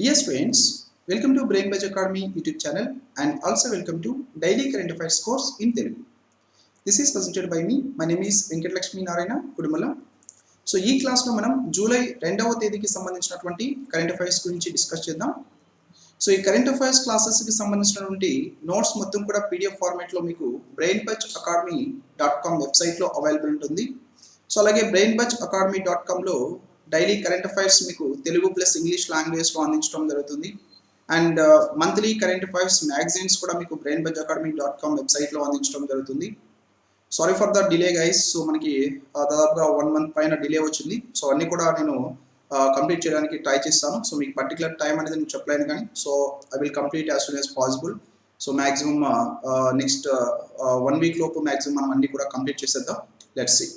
Dear students, welcome to Brain Budge Academy YouTube channel and also welcome to Daily Current Affairs course in Telugu. This is presented by me. My name is Venkat Lakshmi Narayana Kudumala. So ఈ క్లాస్లో మనం July 2వ తేదీకి సంబంధించినటువంటి current affairs గురించి discuss చేద్దాం. So ఈ current affairs క్లాసెస్కి సంబంధించినటువంటి నోట్స్ మొత్తం కూడా పీడిఎఫ్ ఫార్మాట్లో మీకు brainbudgeacademy.com వెబ్సైట్లో అవైలబుల్ ఉంటుంది. సో అలాగే brainbudgeacademy.comలో డైలీ కరెంట్ అఫైర్స్ మీకు తెలుగు ప్లస్ ఇంగ్లీష్ లాంగ్వేజ్లో అందించడం జరుగుతుంది. And monthly current affairs magazines కూడా మీకు brainbudgeacademy.com వెబ్సైట్లో అందించడం జరుగుతుంది. Sorry for the delay guys. So మనకి దాదాపుగా 1 month పైన డిలే వచ్చింది. సో అన్నీ కూడా నేను కంప్లీట్ చేయడానికి ట్రై చేస్తాను. సో మీకు పర్టికులర్ టైం అనేది నేను చెప్పలేను కానీ so I will complete as soon as possible. So maximum next 1 week లోపు మ్యాక్సిమం మనం అన్నీ కూడా కంప్లీట్ చేసేద్దాం. Let's see.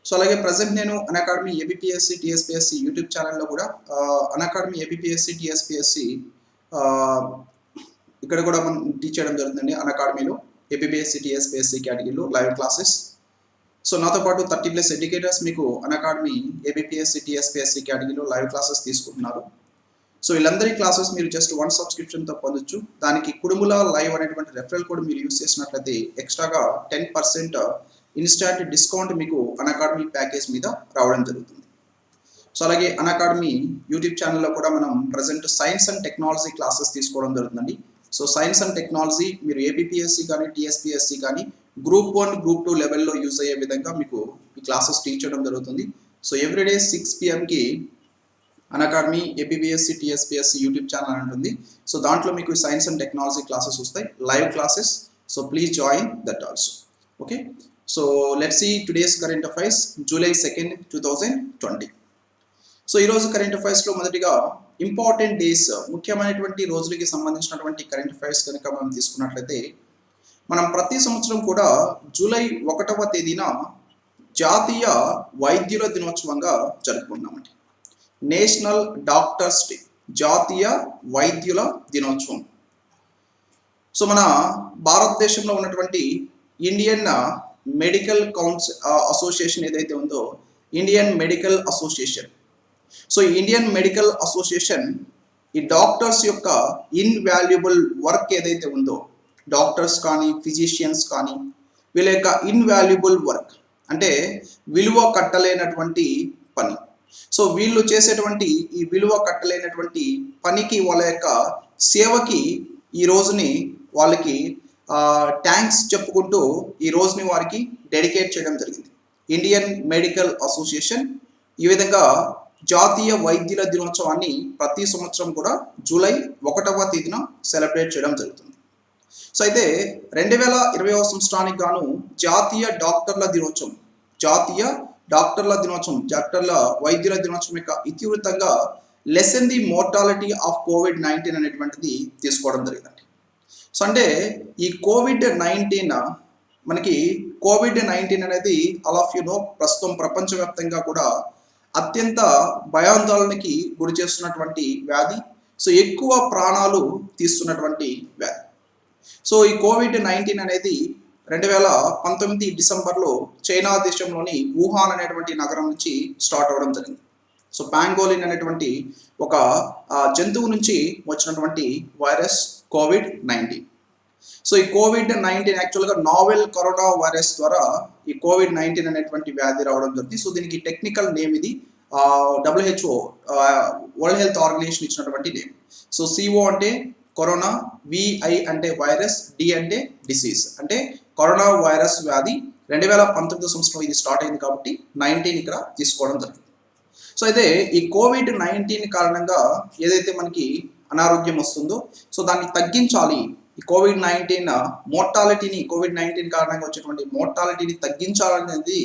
సో అలాగే ప్రజెంట్ నేను అన్అకాడమీ ఏబిపిఎస్సి టీఎస్పిఎస్సి యూట్యూబ్ ఛానల్లో కూడా అన్అకాడమీ ఏబిపిఎస్సి టీఎస్పిఎస్సి ఇక్కడ కూడా మనం టీచ్ చేయడం జరుగుతుందండి. అన్అకాడమీలో ఏబిపిఎస్సి టీఎస్పిఎస్సి కేటగిరీలో లైవ్ క్లాసెస్. సో నాతో పాటు 30+ ఎడ్యుకేటర్స్ మీకు అన్అకాడమీ ఏబిపిఎస్సి టీఎస్పిఎస్సి కేటగిరీలో లైవ్ క్లాసెస్ తీసుకుంటున్నారు. సో వీళ్ళందరి క్లాసెస్ మీరు జస్ట్ 1 subscriptionతో పొందొచ్చు. దానికి కుడుముల లైవ్ అనేటువంటి రెఫరల్ కోడ్ మీరు యూస్ చేసినట్లయితే ఎక్స్ట్రాగా 10% ఇన్స్టాంట్ డిస్కౌంట్ మీకు అన్అకాడమీ ప్యాకేజ్ మీద రావడం జరుగుతుంది. సో అలాగే అన్అకాడమీ యూట్యూబ్ ఛానల్లో కూడా మనం present science and technology classes తీసుకోవడం జరుగుతుందండి. సో సైన్స్ అండ్ టెక్నాలజీ మీరు ఏబిపిఎస్సి కానీ టీఎస్పిఎస్సి కానీ గ్రూప్ 1 గ్రూప్ 2 లెవెల్లో యూజ్ అయ్యే విధంగా మీకు ఈ క్లాసెస్ టీచ్ చేయడం జరుగుతుంది. So every day 6 PM Unacademy APPSC TSPSC YouTube channel ఉంటుంది. సో దాంట్లో మీకు సైన్స్ అండ్ టెక్నాలజీ క్లాసెస్ వస్తాయి, live classes. So please join that also. Okay. So let's see today's current affairs July 2nd, 2020. So ఈరోజు current అఫైర్స్లో మొదటిగా important days, ముఖ్యమైనటువంటి రోజులకి సంబంధించినటువంటి కరెంట్ అఫైర్స్ కనుక మనం తీసుకున్నట్లయితే మనం ప్రతి సంవత్సరం కూడా జూలై 1వ తేదీన జాతీయ వైద్యుల దినోత్సవంగా జరుపుకుంటున్నామండి. నేషనల్ డాక్టర్స్ డే, జాతీయ వైద్యుల దినోత్సవం. సో మన భారతదేశంలో ఉన్నటువంటి ఇండియన్ మెడికల్ అసోసియేషన్ ఏదైతే ఉందో, Indian medical association. So Indian medical association ఈ డాక్టర్స్ యొక్క ఇన్వాల్యుబుల్ వర్క్ ఏదైతే ఉందో, డాక్టర్స్ కానీ ఫిజిషియన్స్ కానీ వీళ్ళ యొక్క ఇన్వాల్యుబుల్ వర్క్ అంటే విలువ కట్టలేనటువంటి పని. సో వీళ్ళు చేసేటువంటి ఈ విలువ కట్టలేనటువంటి పనికి, వాళ్ళ యొక్క సేవకి ఈ రోజుని వాళ్ళకి థ్యాంక్స్ చెప్పుకుంటూ ఈ రోజుని వారికి డెడికేట్ చేయడం జరిగింది. ఇండియన్ మెడికల్ అసోసియేషన్ ఈ విధంగా జాతీయ వైద్యుల దినోత్సవాన్ని ప్రతి సంవత్సరం కూడా జూలై 1వ తేదీన సెలబ్రేట్ చేయడం జరుగుతుంది. సో అయితే 2020వ సంవత్సరానికి గాను జాతీయ డాక్టర్ల దినోత్సవం, డాక్టర్ల వైద్యుల దినోత్సవం యొక్క ఇతివృత్తంగా lessen the mortality of COVID-19 అనేటువంటిది తీసుకోవడం జరిగిందండి. సో అంటే ఈ కోవిడ్-19 అనేది ఆల్ ఆఫ్ యు నో ప్రస్తుతం ప్రపంచవ్యాప్తంగా కూడా అత్యంత భయాందోళనకి గురి చేస్తున్నటువంటి వ్యాధి. సో ఎక్కువ ప్రాణాలు తీస్తున్నటువంటి వ్యాధి. సో ఈ COVID-19 అనేది 2019 డిసెంబర్లో చైనా దేశంలోని వుహాన్ అనేటువంటి నగరం నుంచి స్టార్ట్ అవ్వడం జరిగింది. సో పాంగోలిన్ అనేటువంటి ఒక జంతువు నుంచి వచ్చినటువంటి వైరస్ COVID-19. సో ఈ COVID-19 యాక్చువల్గా నావెల్ కరోనా వైరస్ ద్వారా ఈ COVID-19 అనేటువంటి వ్యాధి రావడం జరిగింది. సో దీనికి టెక్నికల్ నేమ్ ఇది WHO వరల్డ్ హెల్త్ ఆర్గనైజేషన్ ఇచ్చినటువంటి నేమ్. సో CO అంటే కరోనా, VI అంటే వైరస్, D అంటే డిసీజ్, అంటే కరోనా వైరస్ వ్యాధి 2019 సంవత్సరం ఇది స్టార్ట్ అయింది కాబట్టి 19 ఇక్కడ తీసుకోవడం జరిగింది. సో అయితే ఈ COVID-19 కారణంగా ఏదైతే మనకి అనారోగ్యం వస్తుందో సో దాన్ని తగ్గించాలి. ఈ COVID-19 కారణంగా వచ్చేటువంటి మోర్టాలిటీని తగ్గించాలనేది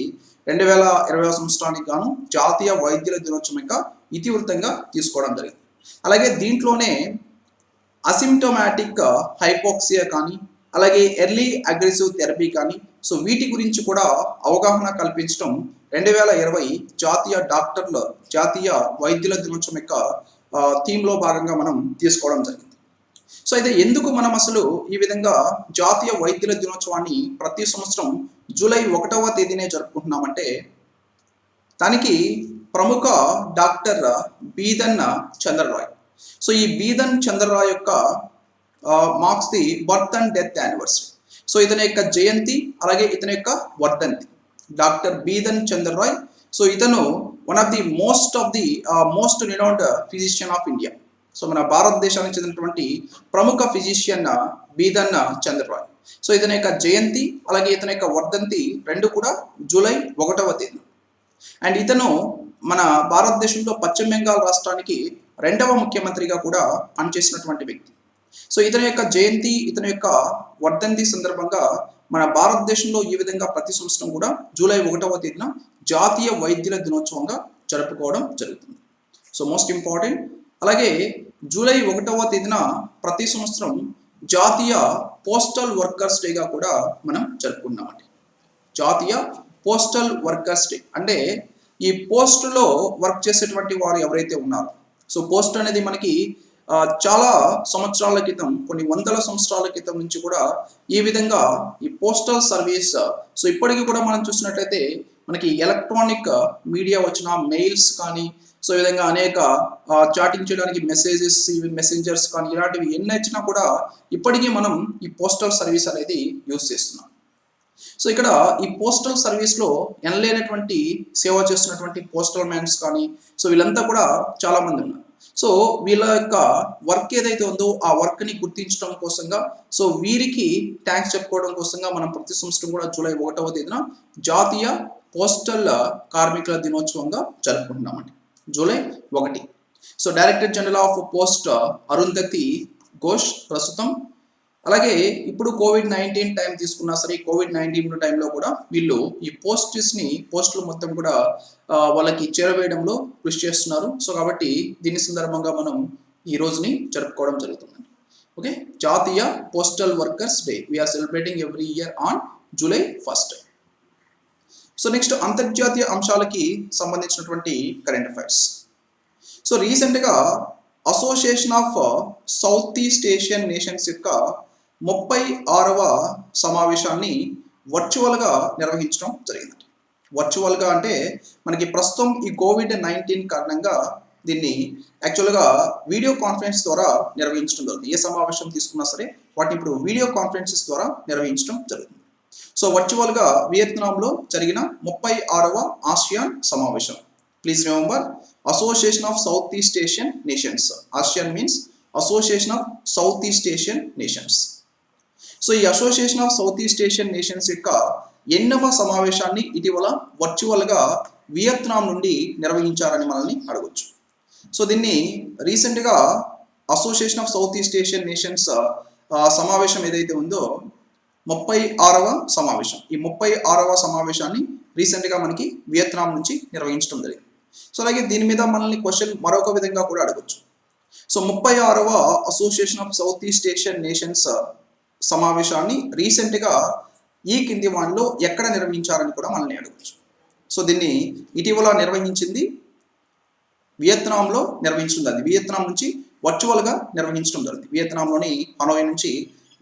2020వ సంవత్సరానికి గాను జాతీయ వైద్యుల దినోత్సవం యొక్క ఇతివృత్తంగా తీసుకోవడం జరిగింది. అలాగే దీంట్లోనే అసిమ్టోమాటిక్ హైపోక్సియా కానీ అలాగే ఎర్లీ అగ్రెసివ్ థెరపీ కానీ సో వీటి గురించి కూడా అవగాహన కల్పించడం 2020 జాతీయ వైద్యుల దినోత్సవం యొక్క థీమ్లో భాగంగా మనం తీసుకోవడం జరిగింది. సో అయితే ఎందుకు మనం అసలు ఈ విధంగా జాతీయ వైద్యుల దినోత్సవాన్ని ప్రతి సంవత్సరం జూలై 1వ తేదీనే జరుపుకుంటున్నామంటే దానికి ప్రముఖ డాక్టర్ బీదన్న చంద్రరాయ్. సో ఈ బీదన్ చంద్రరాయ్ యొక్క marks the birth and death anniversary. So ఇతని యొక్క జయంతి అలాగే ఇతని యొక్క వర్ధంతి. డాక్టర్ బీదన్ చంద్రరాయ్. సో ఇతను one of the most renowned physician of India. So మన భారతదేశానికి చెందినటువంటి ప్రముఖ ఫిజిషియన్ బీదన్ చంద్రరాయ్. సో ఇతని యొక్క జయంతి అలాగే ఇతని యొక్క వర్ధంతి రెండు కూడా జూలై 1వ తేదీ. అండ్ ఇతను మన భారతదేశంలో పశ్చిమ బెంగాల్ రాష్ట్రానికి 2వ ముఖ్యమంత్రిగా కూడా పనిచేసినటువంటి వ్యక్తి. సో ఇతని యొక్క జయంతి ఇతని యొక్క వర్ధంతి సందర్భంగా మన భారతదేశంలో ఈ విధంగా ప్రతి సంవత్సరం కూడా జూలై 1వ తేదీన జాతీయ వైద్యుల దినోత్సవంగా జరుపుకోవడం జరుగుతుంది. So most important. అలాగే జూలై 1వ తేదీన ప్రతి సంవత్సరం జాతీయ పోస్టల్ వర్కర్స్ డేగా కూడా మనం జరుపుకున్నామండి. జాతీయ పోస్టల్ వర్కర్స్ డే అంటే ఈ పోస్టులో వర్క్ చేసేటువంటి వారు ఎవరైతే ఉన్నారో, సో పోస్ట్ అనేది మనకి చాలా సంవత్సరాల క్రితం, కొన్ని వందల సంవత్సరాల క్రితం నుంచి కూడా ఈ విధంగా ఈ పోస్టల్ సర్వీస్, సో ఇప్పటికీ కూడా మనం చూసినట్లయితే మనకి ఎలక్ట్రానిక్ మీడియా వచ్చిన మెయిల్స్ కానీ, సో ఈ విధంగా అనేక చాటింగ్ చేయడానికి మెసేజెస్, మెసెంజర్స్ కానీ ఇలాంటివి ఎన్ని వచ్చినా కూడా ఇప్పటికీ మనం ఈ పోస్టల్ సర్వీస్ అనేది యూజ్ చేస్తున్నాం. సో ఇక్కడ ఈ పోస్టల్ సర్వీస్లో ఎనలేనటువంటి సేవ చేస్తున్నటువంటి పోస్టల్ మ్యాన్స్ కానీ, సో వీళ్ళంతా కూడా చాలా మంది ఉన్నారు. సో వీళ్ళ యొక్క వర్క్ ఏదైతే ఉందో ఆ వర్క్ని గుర్తించడం కోసంగా, సో వీరికి థ్యాంక్స్ చెప్పుకోవడం కోసంగా మనం ప్రతి సంవత్సరం కూడా జూలై 1వ తేదీన జాతీయ పోస్టల్ కార్మికుల దినోత్సవంగా జరుపుకుంటున్నామండి. July 1. So director general of post Arundhati Ghosh ప్రస్తుతం. అలాగే ఇప్పుడు కోవిడ్-19 టైం తీసుకున్నా సరే, కోవిడ్-19 టైంలో కూడా వీళ్ళు ఈ పోస్టులు మొత్తం కూడా వాళ్ళకి చేరవేయడంలో కృషి చేస్తున్నారు. సో కాబట్టి దీని సందర్భంగా మనం ఈ రోజుని జరుపుకోవడం జరుగుతుంది. ఓకే, జాతీయ postal workers day we are celebrating every year on July 1. So next అంతర్జాతీయ అంశాలకి సంబంధించినటువంటి కరెంట్ అఫైర్స్. సో రీసెంట్గా Association of south east Asian nations యొక్క 36వ సమావేశాన్ని వర్చువల్గా నిర్వహించడం జరిగింది. వర్చువల్గా అంటే మనకి ప్రస్తుతం ఈ కోవిడ్-19 కారణంగా దీన్ని యాక్చువల్గా వీడియో కాన్ఫరెన్స్ ద్వారా నిర్వహించడం జరుగుతుంది. ఏ సమావేశం తీసుకున్నా సరే వాటిని ఇప్పుడు వీడియో కాన్ఫరెన్సెస్ ద్వారా నిర్వహించడం జరుగుతుంది. సో వర్చువల్గా వియత్నాంలో జరిగిన 36వ ఆసియాన్ సమావేశం. Please remember, association of south east Asian nations. ASEAN means association of south east Asian nations. So ఈ association of south east Asian nations యొక్క 8వ సమావేశాన్ని ఇటీవల వర్చువల్గా వియత్నాం నుండి నిర్వహించారని మనల్ని అడగొచ్చు. సో దీన్ని రీసెంట్గా Association of south east Asian nations సమావేశం ఏదైతే ఉందో 36వ సమావేశం, ఈ 36వ సమావేశాన్ని రీసెంట్గా మనకి వియత్నాం నుంచి నిర్వహించడం జరిగింది. సో అలాగే దీని మీద మనల్ని క్వశ్చన్ మరొక విధంగా కూడా అడగొచ్చు. సో 36వ association of south east Asian nations సమావేశాన్ని రీసెంట్గా ఈ కింది వాటిలో ఎక్కడ నిర్వహించారని కూడా మనల్ని అడగచ్చు. సో దీన్ని ఇటీవల నిర్వహించింది వియత్నాంలో నిర్వహించడం. అది వియత్నాం నుంచి వర్చువల్గా నిర్వహించడం జరిగింది. వియత్నాంలోని హనోయ్ నుంచి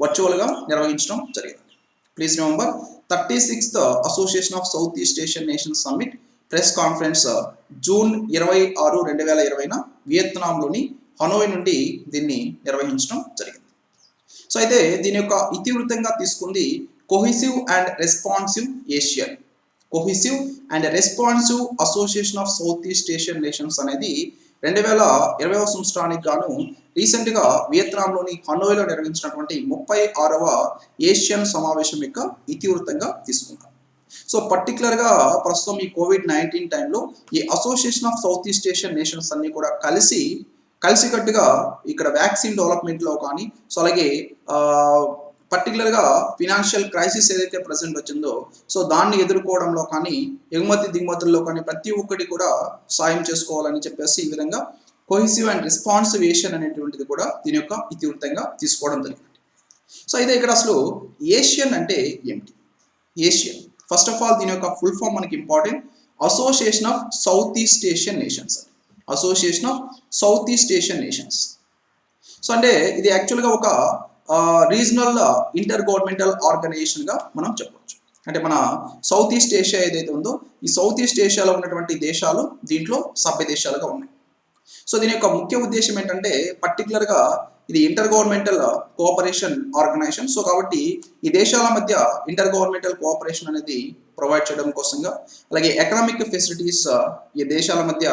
వర్చువల్గా నిర్వహించడం జరిగింది. Please remember, 36th association of south east Asian nations summit press conference June 26, 2020న వియత్నాంలోని హనోయ్ నుండి దీన్ని నిర్వహించడం జరిగింది. సో అయితే దీని యొక్క ఇతివృత్తంగా తీసుకుంది cohesive and responsive Asian. Cohesive and responsive association of south east Asian nations అనేది 2020వ సంవత్సరానికి గాను రీసెంట్గా వియత్నాంలోని హనోయ్లో నిర్వహించినటువంటి 36వ ఏషియన్ సమావేశం యొక్క ఇతివృత్తంగా తీసుకున్నారు. సో పర్టికులర్గా ప్రస్తుతం ఈ కోవిడ్-19 టైంలో ఈ association of south east Asian nations అన్ని కూడా కలిసికట్టుగా ఇక్కడ వ్యాక్సిన్ డెవలప్మెంట్లో కానీ, సో అలాగే పర్టికులర్గా ఫినాన్షియల్ క్రైసిస్ ఏదైతే ప్రజెంట్ వచ్చిందో సో దాన్ని ఎదుర్కోవడంలో కానీ, ఎగుమతి దిగుమతుల్లో కానీ ప్రతి ఒక్కటి కూడా సాయం చేసుకోవాలని చెప్పేసి ఈ విధంగా కోహెసివ్ అండ్ రెస్పాన్సివ్ ఏషియన్ అనేటువంటిది కూడా దీని యొక్క ఇతివృత్తంగా తీసుకోవడం జరిగింది. సో అయితే ఇక్కడ అసలు ఏషియన్ అంటే ఏమిటి? ఏషియన్ ఫస్ట్ ఆఫ్ ఆల్ దీని యొక్క ఫుల్ ఫామ్ మనకి important. Association of south east Asian nations. Association of south east Asian nations. So అంటే ఇది యాక్చువల్గా ఒక రీజనల్ ఇంటర్ గవర్నమెంటల్ ఆర్గనైజేషన్గా మనం చెప్పవచ్చు. అంటే మన సౌత్ ఈస్ట్ ఏషియా ఏదైతే ఉందో ఈ సౌత్ ఈస్ట్ ఏషియాలో ఉన్నటువంటి దేశాలు దీంట్లో సభ్య దేశాలుగా ఉన్నాయి. సో దీని యొక్క ముఖ్య ఉద్దేశం ఏంటంటే పర్టికులర్గా ఇది inter governmental cooperation organisation. So కాబట్టి ఈ దేశాల మధ్య ఇంటర్ గవర్నమెంటల్ కోఆపరేషన్ అనేది ప్రొవైడ్ చేయడం కోసంగా, అలాగే ఎకనామిక్ ఫెసిలిటీస్ ఈ దేశాల మధ్య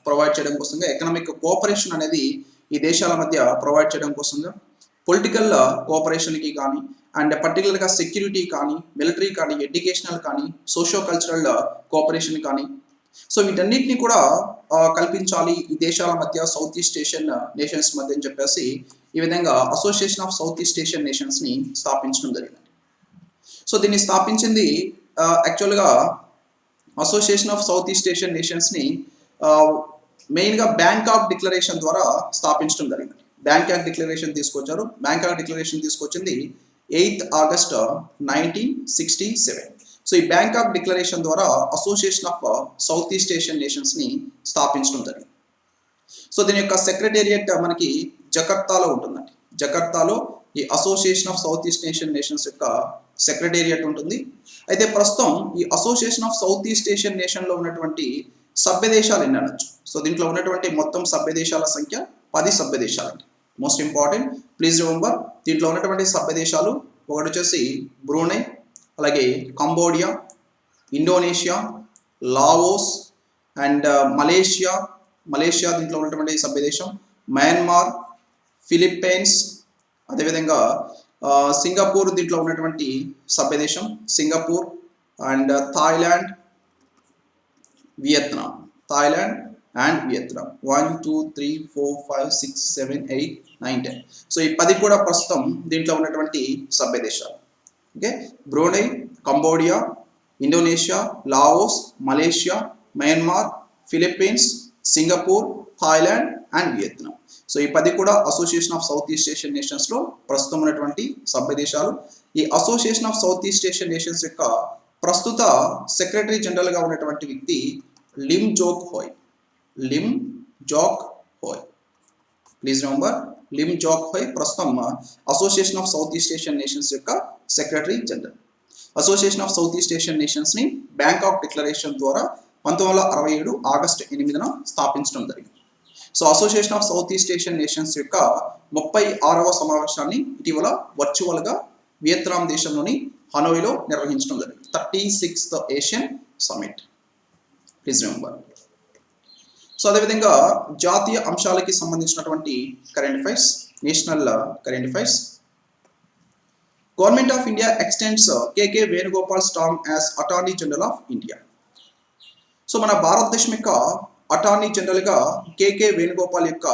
ప్రొవైడ్ చేయడం కోసంగా, ఎకనామిక్ కోఆపరేషన్ అనేది ఈ దేశాల మధ్య ప్రొవైడ్ చేయడం కోసంగా, పొలిటికల్ కోఆపరేషన్కి కానీ అండ్ పర్టికులర్గా సెక్యూరిటీ కానీ, మిలిటరీ కానీ, ఎడ్యుకేషనల్ కానీ, సోషో కల్చరల్ కోఆపరేషన్ కానీ, సో వీటన్నిటిని కూడా కల్పించాలి ఈ దేశాల మధ్య, సౌత్ ఈస్ట్ ఏషియన్ నేషన్స్ మధ్య అని చెప్పేసి ఈ విధంగా association of south east Asian నేషన్స్ని స్థాపించడం జరిగింది. సో దీన్ని స్థాపించింది యాక్చువల్గా association of south east Asian నేషన్స్ని మెయిన్గా బ్యాంకాక్ డిక్లరేషన్ ద్వారా స్థాపించడం జరిగింది. బ్యాంకాక్ డిక్లరేషన్ తీసుకొచ్చారు. బ్యాంకాక్ డిక్లరేషన్ తీసుకొచ్చింది 8th August 1967. సో ఈ బ్యాంకాక్ డిక్లరేషన్ ద్వారా association of south east Asian నేషన్స్ని స్థాపించడం జరిగింది. సో దీని యొక్క సెక్రటేరియట్ మనకి జకర్తాలో ఉంటుందండి. జకర్తాలో ఈ association of south east Asian nations యొక్క సెక్రటేరియట్ ఉంటుంది. అయితే ప్రస్తుతం ఈ association of south east Asian నేషన్లో ఉన్నటువంటి సభ్య దేశాలు ఎన్ని అనొచ్చు? సో దీంట్లో ఉన్నటువంటి మొత్తం సభ్య దేశాల సంఖ్య 10 సభ్య దేశాలండి. మోస్ట్ ఇంపార్టెంట్, ప్లీజ్ రిమెంబర్, దీంట్లో ఉన్నటువంటి సభ్య దేశాలు ఒకటి వచ్చేసి బ్రూనై, అలాగే Cambodia, Indonesia, Laos and Malaysia దీంట్లో ఉన్నటువంటి సభ్య దేశం, మయన్మార్, ఫిలిప్పైన్స్, అదేవిధంగా సింగపూర్ దీంట్లో ఉన్నటువంటి సభ్య దేశం, Singapore and Thailand and Vietnam 1 2 3 4 5 6 7 8 9 10. So ఈ 10 కూడా ప్రస్తుతం దీంట్లో ఉన్నటువంటి సభ్య దేశాలు. Okay, Brunei, Cambodia, Indonesia, Laos, Malaysia, Myanmar, Philippines, Singapore, Thailand and Vietnam. So ఈ 10 కూడా association of south east Asian నేషన్స్లో ప్రస్తుతం ఉన్నటువంటి సభ్య దేశాలు. ఈ association of south east Asian nations యొక్క ప్రస్తుత సెక్రటరీ జనరల్గా ఉన్నటువంటి వ్యక్తి Lim Jock Hoi. Please remember, Lim Jock Hoi ప్రస్తుతం association of south east Asian nations యొక్క secretary general. Association of south east Asian నేషన్స్ని బ్యాంకాక్ డిక్లరేషన్ ద్వారా 1967 ఆగస్టు 8న స్థాపించడం జరిగింది. So association of south east Asian nations యొక్క 36వ సమావేశాన్ని ఇటీవల వర్చువల్గా వియత్నాం దేశంలోని హనోయిలో నిర్వహించడం జరిగింది. 36th Asian summit, please remember. So అదేవిధంగా జాతీయ అంశాలకి సంబంధించినటువంటి current affairs, national current affairs. Government of India extends K K Venugopal's term as attorney general of India. So మన భారతదేశం యొక్క అటార్నీ జనరల్గా కేకే వేణుగోపాల్ యొక్క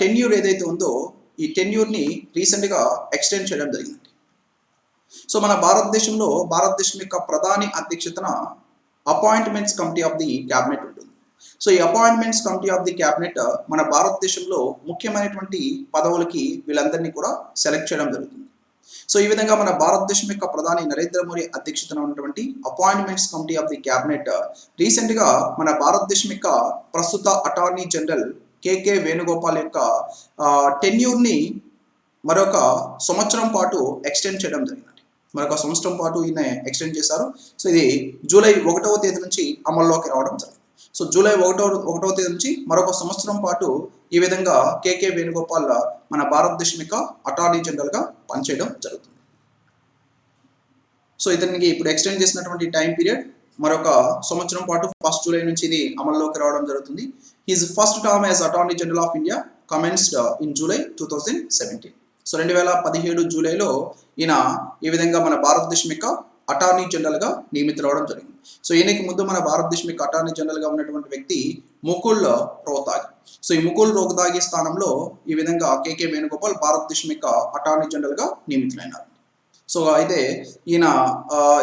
టెన్యూర్ ఏదైతే ఉందో ఈ టెన్యూర్ని రీసెంట్గా ఎక్స్టెండ్ చేయడం జరిగింది. సో మన భారతదేశం యొక్క ప్రధాని అధ్యక్షతన appointments committee of the cabinet ఉంటుంది. సో ఈ appointments committee of the cabinet మన భారతదేశంలో ముఖ్యమైనటువంటి పదవులకి వీళ్ళందరినీ కూడా సెలెక్ట్ చేయడం జరుగుతుంది. సో ఈ విధంగా మన భారతదేశం యొక్క ప్రధాని నరేంద్ర మోడీ అధ్యక్షతన ఉన్నటువంటి appointments committee of the cabinet రీసెంట్గా మన భారతదేశం యొక్క ప్రస్తుత అటార్నీ జనరల్ కేకే వేణుగోపాల్ యొక్క టెన్యూర్ని మరొక సంవత్సరం పాటు ఎక్స్టెండ్ చేయడం జరిగింది. మరొక సంవత్సరం పాటు ఈయన ఎక్స్టెండ్ చేశారు. సో ఇది జూలై 1వ తేదీ నుంచి అమల్లోకి రావడం జరిగింది. సో జూలై 1వ తేదీ నుంచి మరొక సంవత్సరం పాటు ఈ విధంగా కేకే వేణుగోపాల్ మన భారతదేశం యొక్క అటార్నీ జనరల్గా పనిచేయడం జరుగుతుంది. సో ఇతనికి ఇప్పుడు ఎక్స్టెండ్ చేసినటువంటి టైం పీరియడ్ మరొక సంవత్సరం పాటు 1st జూలై నుంచి ఇది అమల్లోకి రావడం జరుగుతుంది. His first term as attorney general of India commenced in July 2017. So 2017 జూలైలో ఈయన ఈ విధంగా మన భారతదేశం యొక్క అటార్నీ జనరల్గా నియమితులవడం జరిగింది. సో ఈయనకి ముందు మన భారతదేశం యొక్క అటార్నీ జనరల్గా ఉన్నటువంటి వ్యక్తి ముకుల్ రోహ్తాగి. సో ఈ ముకుల్ రోహ్తాగి స్థానంలో ఈ విధంగా కేకే వేణుగోపాల్ భారతదేశం యొక్క అటార్నీ జనరల్గా నియమితులైనారు. సో అయితే ఈయన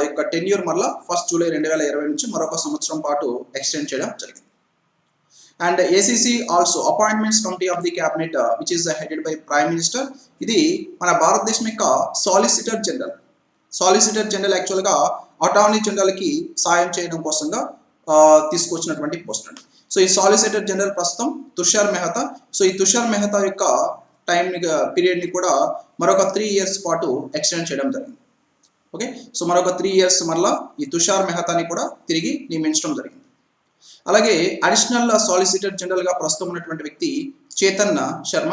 యొక్క టెన్యూర్ మళ్ళా 1st జూలై 2020 నుంచి మరొక సంవత్సరం పాటు ఎక్స్టెండ్ చేయడం జరిగింది. And ACC also appointments committee of the cabinet which is headed by prime minister. ఇది మన భారతదేశం యొక్క సాలిసిటర్ జనరల్ యాక్చువల్గా అటార్నీ జనరల్కి సాయం చేయడం కోసంగా తీసుకొచ్చినటువంటి పోస్ట్ అండి. సో ఈ సాలిసిటర్ జనరల్ ప్రస్తుతం తుషార్ మెహతా. సో ఈ తుషార్ మెహతా యొక్క టైం పీరియడ్ని కూడా మరొక 3 years పాటు ఎక్స్టెండ్ చేయడం జరిగింది. ఓకే, సో మరొక 3 years మళ్ళా ఈ తుషార్ మెహతాని కూడా తిరిగి నియమించడం జరిగింది. అలాగే అడిషనల్ సాలిసిటర్ జనరల్గా ప్రస్తుతం ఉన్నటువంటి వ్యక్తి చేతన్ శర్మ.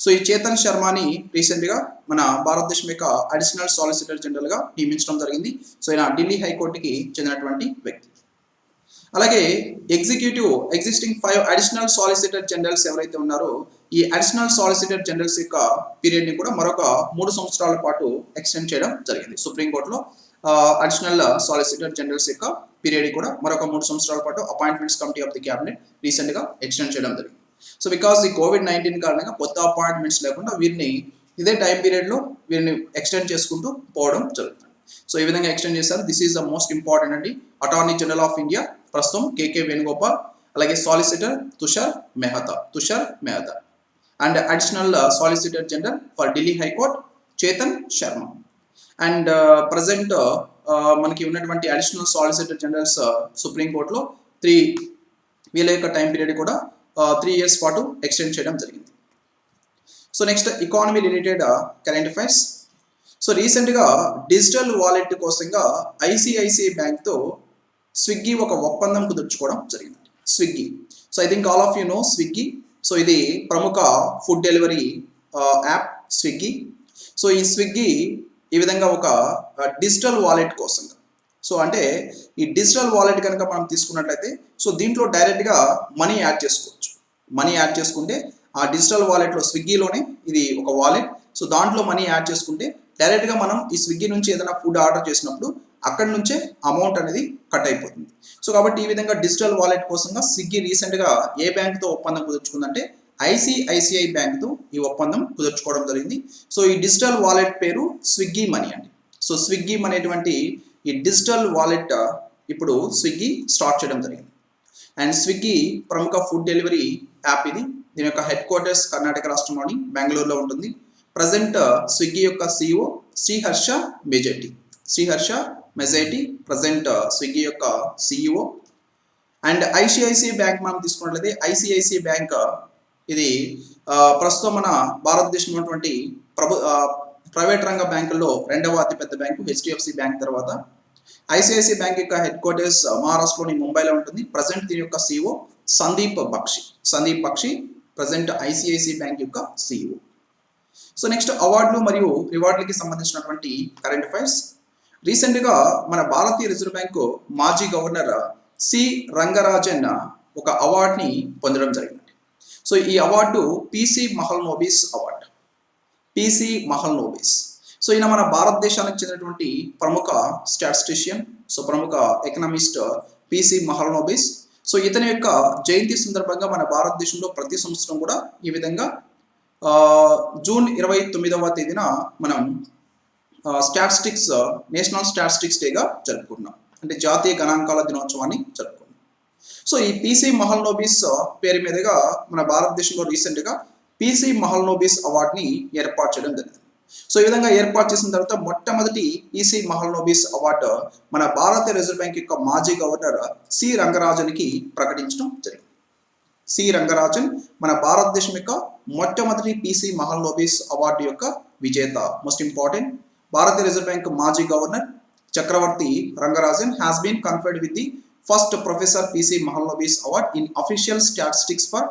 సో ఈ చేతన్ శర్మని రీసెంట్గా మన భారతదేశం యొక్క అడిషనల్ సాలిసిటర్ జనరల్గా నియమించడం జరిగింది. సో ఈయన ఢిల్లీ హైకోర్టుకి చెందినటువంటి వ్యక్తి. అలాగే ఎగ్జిస్టింగ్ 5 అడిషనల్ సాలిసిటర్ జనరల్స్ ఎవరైతే ఉన్నారో ఈ అడిషనల్ సాలిసిటర్ జనరల్స్ యొక్క పీరియడ్ని కూడా మరొక 3 సంవత్సరాల పాటు ఎక్స్టెండ్ చేయడం జరిగింది. సుప్రీంకోర్టులో అడిషనల్ సాలిసిటర్ జనరల్స్ యొక్క పీరియడ్ కూడా మరొక 3 సంవత్సరాల పాటు appointments committee of the cabinet రీసెంట్గా ఎక్స్టెండ్ చేయడం జరిగింది. సో బికాస్ ఈ COVID-19 కారణంగా కొత్త అపాయింట్మెంట్స్ లేకుండా వీరిని ఇదే టైం పీరియడ్లో వీరిని ఎక్స్టెండ్ చేసుకుంటూ పోవడం జరుగుతుంది. సో ఈ విధంగా ఎక్స్టెండ్ చేశారు. This is the most important అండి. అటార్నీ జనరల్ ఆఫ్ ఇండియా ప్రస్తుతం కేకే వేణుగోపాల్, అలాగే solicitor Tushar Mehta and additional solicitor general for Delhi high court Chetan Sharma. And present మనకి ఉన్నటువంటి అడిషనల్ సాలిసిటర్ జనరల్స్ సుప్రీంకోర్టులో వీళ్ళ యొక్క టైం పీరియడ్ కూడా 3 years పాటు ఎక్స్టెండ్ చేయడం జరిగింది. So next economy related current affairs. So రీసెంట్గా డిజిటల్ వాలెట్ కోసంగా ఐసిఐసిఐ బ్యాంక్తో స్విగ్గీ ఒక ఒప్పందం కుదుర్చుకోవడం జరిగింది. Swiggy, so I think all of you know Swiggy. So ఇది ప్రముఖ food delivery app Swiggy. So ఈ స్విగ్గీ ఈ విధంగా ఒక డిజిటల్ వాలెట్ కోసంగా, సో అంటే ఈ డిజిటల్ వాలెట్ కనుక మనం తీసుకున్నట్లయితే సో దీంట్లో డైరెక్ట్గా మనీ యాడ్ చేసుకోవచ్చు. మనీ యాడ్ చేసుకుంటే ఆ డిజిటల్ వాలెట్లో స్విగ్గీలోనే ఇది ఒక వాలెట్. సో దాంట్లో మనీ యాడ్ చేసుకుంటే డైరెక్ట్గా మనం ఈ స్విగ్గీ నుంచి ఏదైనా ఫుడ్ ఆర్డర్ చేసినప్పుడు అక్కడి నుంచే అమౌంట్ అనేది కట్ అయిపోతుంది. సో కాబట్టి ఈ విధంగా డిజిటల్ వాలెట్ కోసంగా స్విగ్గీ రీసెంట్గా ఏ బ్యాంక్తో ఒప్పందం కుదుర్చుకుందంటే ఐసిఐసిఐ బ్యాంక్తో ఈ ఒప్పందం కుదుర్చుకోవడం జరిగింది. సో ఈ డిజిటల్ వాలెట్ పేరు స్విగ్గీ మనీ అండి. సో స్విగ్గీ అనేటువంటి ఈ డిజిటల్ వాలెట్ ఇప్పుడు స్విగ్గీ స్టార్ట్ చేయడం జరిగింది. అండ్ స్విగ్గీ ప్రముఖ ఫుడ్ డెలివరీ యాప్ ఇది. దీని యొక్క హెడ్ క్వార్టర్స్ కర్ణాటక రాష్ట్రంలోని బెంగళూరులో ఉంటుంది. ప్రజెంట్ స్విగ్గీ యొక్క సిఇఓ శ్రీహర్ష మెజైటీ ప్రజెంట్ స్విగ్గీ యొక్క సిఇఓ. అండ్ ఐసిఐసిఐ బ్యాంక్ మనం తీసుకున్నట్లయితే ఐసిఐసిఐ బ్యాంక్ ఇది ప్రస్తుతం మన భారతదేశంలో ఉన్నటువంటి ప్రైవేట్ రంగ బ్యాంకుల్లో 2వ అతిపెద్ద బ్యాంకు హెచ్డిఎఫ్సి బ్యాంక్ తర్వాత. ఐసిఐసిఐ బ్యాంక్ యొక్క హెడ్ క్వార్టర్స్ మహారాష్ట్రలోని ముంబైలో ఉంటుంది. ప్రజెంట్ దీని యొక్క CEO Sandeep Bakshi present ICICI bank యొక్క సిఇఓ. సో నెక్స్ట్ అవార్డులు మరియు రివార్డులకి సంబంధించినటువంటి కరెంట్ అఫైర్స్. రీసెంట్గా మన భారతీయ రిజర్వ్ బ్యాంకు మాజీ గవర్నర్ సి రంగరాజన్ ఒక అవార్డుని పొందడం జరిగింది. సో ఈ award PC Mahalanobis award. So ఈయన మన భారతదేశానికి చెందినటువంటి ప్రముఖ స్టాటిస్టిషియన్, సో ప్రముఖ ఎకనామిస్ట్ పిసి మహల్నోబిస్. సో ఇతని యొక్క జయంతి సందర్భంగా మన భారతదేశంలో ప్రతి సంవత్సరం కూడా ఈ విధంగా జూన్ 29వ తేదీన మనం నేషనల్ స్టాటిస్టిక్స్ డేగా జరుపుకుంటున్నాం. అంటే జాతీయ గణాంకాల దినోత్సవాన్ని జరుపుకుంటున్నాం. సో ఈ పిసి మహల్నోబిస్ పేరు మీదుగా మన భారతదేశంలో రీసెంట్గా పిసి మహల్నోబిస్ అవార్డుని ఏర్పాటు చేయడం జరిగింది. సో ఈ విధంగా ఏర్పాటు చేసిన తర్వాత మొట్టమొదటి పిసి మహల్నోబిస్ అవార్డు మన భారతీయ రిజర్వ్ బ్యాంక్ యొక్క మాజీ గవర్నర్ సి రంగరాజన్కి ప్రకటించడం జరిగింది. సి రంగరాజన్ మన భారతదేశం యొక్క మొట్టమొదటి పిసి మహల్నోబిస్ అవార్డు యొక్క విజేత. మోస్ట్ ఇంపార్టెంట్, భారతీయ రిజర్వ్ బ్యాంక్ మాజీ governor Chakravarthy Rangarajan has been conferred with the first professor PC Mahalanobis award in official statistics for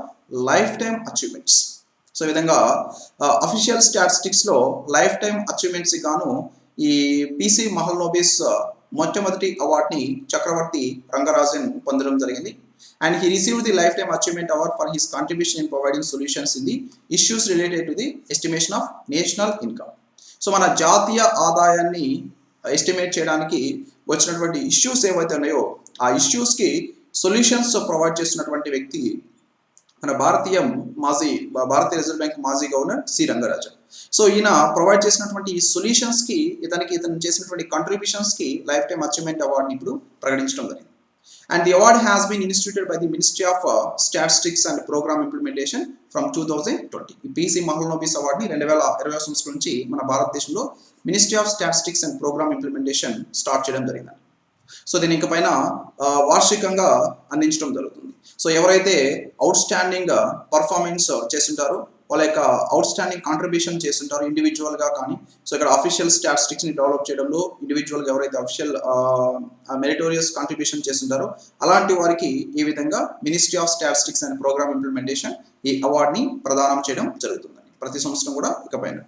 lifetime achievements. So ఈ విధంగా అఫీషియల్ స్టాటిస్టిక్స్లో లైఫ్ టైమ్ అచీవ్మెంట్స్ గాను ఈ పిసి మహల్నోబిస్ మొట్టమొదటి అవార్డుని చక్రవర్తి రంగరాజన్ పొందడం జరిగింది. And he received the Lifetime Achievement Award for his contribution in providing solutions in the issues related to the estimation of national income. So మన జాతీయ ఆదాయాన్ని ఎస్టిమేట్ చేయడానికి వచ్చినటువంటి ఇష్యూస్ ఏవైతే ఉన్నాయో ఆ ఇష్యూస్కి సొల్యూషన్స్ ప్రొవైడ్ చేస్తున్నటువంటి వ్యక్తి మన భారతీయ రిజర్వ్ బ్యాంక్ మాజీ గవర్నర్ సి రంగరాజన్. సో ఈయన ప్రొవైడ్ చేసినటువంటి ఈ సొల్యూషన్స్కి ఇతను చేసినటువంటి కంట్రిబ్యూషన్స్కి లైఫ్ టైమ్ అచీవ్మెంట్ అవార్డుని ఇప్పుడు ప్రకటించడం జరిగింది. And the award has been instituted by the Ministry of Statistics and Program Implementation from 2020. ఈ పిసి మహల్నోబిస్ అవార్డుని 2020 సంవత్సరం నుంచి మన భారతదేశంలో ministry of statistics and programme implementation start చేయడం జరిగింది. సో దీని ఇంక పైన వార్షికంగా అందించడం జరుగుతుంది. సో ఎవరైతే అవుట్ స్టాండింగ్ పర్ఫార్మెన్స్ చేస్తుంటారో వాళ్ళ యొక్క అవుట్ స్టాండింగ్ కాంట్రిబ్యూషన్ చేస్తుంటారో ఇండివిజువల్గా కానీ, సో ఇక్కడ అఫీషియల్ స్టాటిస్టిక్స్ని డెవలప్ చేయడంలో ఇండివిజువల్గా ఎవరైతే అఫీషియల్ మెరిటోరియస్ కాంట్రిబ్యూషన్ చేస్తుంటారో అలాంటి వారికి ఈ విధంగా ministry of statistics and programme implementation ఈ అవార్డుని ప్రదానం చేయడం జరుగుతుందండి ప్రతి సంవత్సరం కూడా ఇకపైన.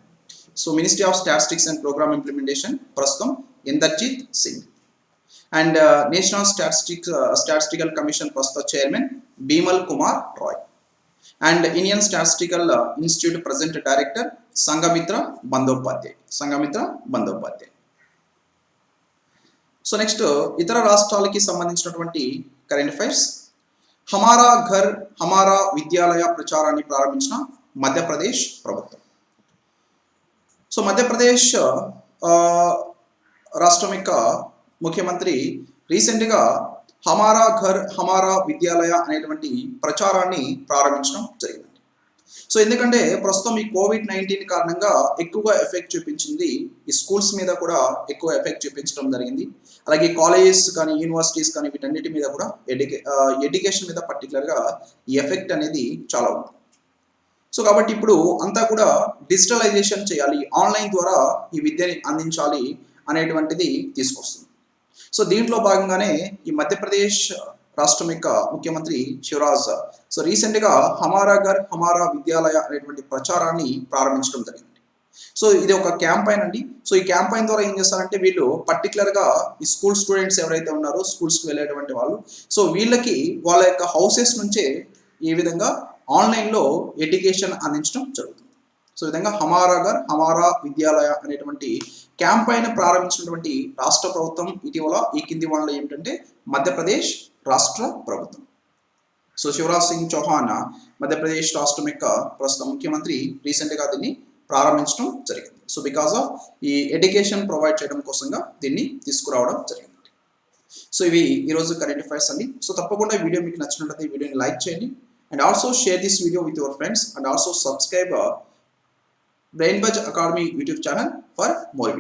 So ministry of statistics and programme implementation ప్రస్తుతం Inderjit Singh and national statistical commission ప్రస్తుత chairman Bimal Kumar Roy and Indian statistical institute present director Sanghamitra Bandyopadhyay. So next ఇతర రాష్ట్రాలకి సంబంధించినటువంటి కరెంట్ అఫైర్స్. హమారా ఘర్ హమారా విద్యాలయ ప్రచారాన్ని ప్రారంభించిన మధ్యప్రదేశ్ ప్రభుత్వం. సో మధ్యప్రదేశ్ రాష్ట్రం యొక్క ముఖ్యమంత్రి రీసెంట్గా హమారా ఘర్ హమారా విద్యాలయ అనేటువంటి ప్రచారాన్ని ప్రారంభించడం జరిగింది. సో ఎందుకంటే ప్రస్తుతం ఈ కోవిడ్-19 కారణంగా ఎక్కువగా ఎఫెక్ట్ చూపించింది ఈ స్కూల్స్ మీద కూడా ఎక్కువ ఎఫెక్ట్ చూపించడం జరిగింది. అలాగే కాలేజెస్ కానీ యూనివర్సిటీస్ కానీ వీటన్నిటి మీద కూడా ఎడ్యుకేషన్ మీద పర్టికులర్గా ఈ ఎఫెక్ట్ అనేది చాలా ఉంది. సో కాబట్టి ఇప్పుడు అంతా కూడా డిజిటలైజేషన్ చేయాలి, ఆన్లైన్ ద్వారా ఈ విద్యని అందించాలి అనేటువంటిది తీసుకొస్తుంది. సో దీంట్లో భాగంగానే ఈ మధ్యప్రదేశ్ రాష్ట్రం యొక్క ముఖ్యమంత్రి శివరాజ్ సో రీసెంట్గా హమారా ఘర్ హమారా విద్యాలయ అనేటువంటి ప్రచారాన్ని ప్రారంభించడం జరిగింది. సో ఇది ఒక క్యాంపైన్ అండి. సో ఈ క్యాంపైన్ ద్వారా ఏం చేస్తారంటే వీళ్ళు పర్టికులర్గా ఈ స్కూల్ స్టూడెంట్స్ ఎవరైతే ఉన్నారో స్కూల్స్కి వెళ్ళేటువంటి వాళ్ళు సో వీళ్ళకి వాళ్ళ యొక్క హౌసెస్ నుంచే ఈ విధంగా ఆన్లైన్లో ఎడ్యుకేషన్ అందించడం జరుగుతుంది. సో ఈ విధంగా హమారా ఘర్ హమారా విద్యాలయ అనేటువంటి క్యాంపైన్ ప్రారంభించినటువంటి రాష్ట్ర ప్రభుత్వం ఇటీవల ఈ కింది వాళ్ళలో ఏమిటంటే మధ్యప్రదేశ్ రాష్ట్ర ప్రభుత్వం. సో శివరాజ్ సింగ్ చౌహాన్ మధ్యప్రదేశ్ రాష్ట్రం యొక్క ప్రస్తుత ముఖ్యమంత్రి రీసెంట్గా దీన్ని ప్రారంభించడం జరిగింది. సో బికాస్ ఆఫ్ ఈ ఎడ్యుకేషన్ ప్రొవైడ్ చేయడం కోసంగా దీన్ని తీసుకురావడం జరిగింది. సో ఇవి ఈరోజు కరెంట్ అఫైర్స్ అండి. సో తప్పకుండా ఈ వీడియో మీకు నచ్చినట్లయితే ఈ వీడియోని లైక్ చేయండి and also share this video with your friends and also subscribe BrainBuzz Academy YouTube channel for more.